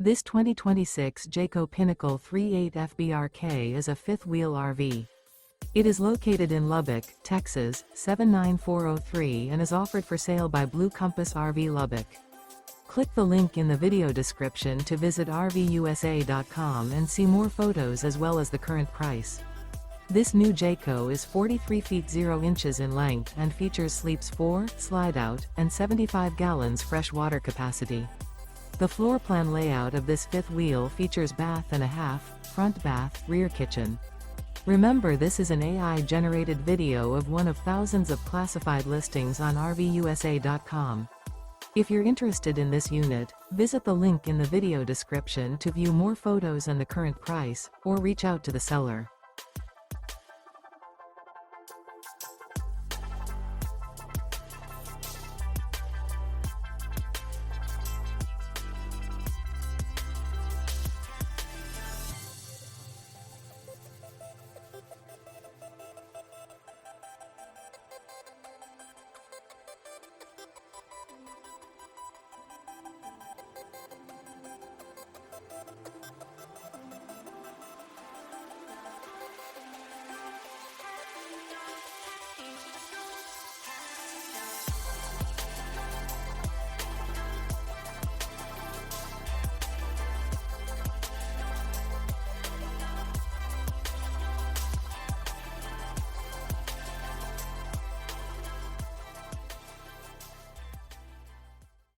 This 2026 Jayco Pinnacle 38 FBRK is a fifth-wheel RV. It is located in Lubbock, Texas, 79403 and is offered for sale by Blue Compass RV Lubbock. Click the link in the video description to visit RVUSA.com and see more photos as well as the current price. This new Jayco is 43 feet 0 inches in length and features sleeps 4, Slideout, and 75 gallons fresh water capacity. The floor plan layout of this fifth wheel features bath and a half, front bath, rear kitchen. Remember, this is an AI-generated video of one of thousands of classified listings on RVUSA.com. If you're interested in this unit, visit the link in the video description to view more photos and the current price, or reach out to the seller.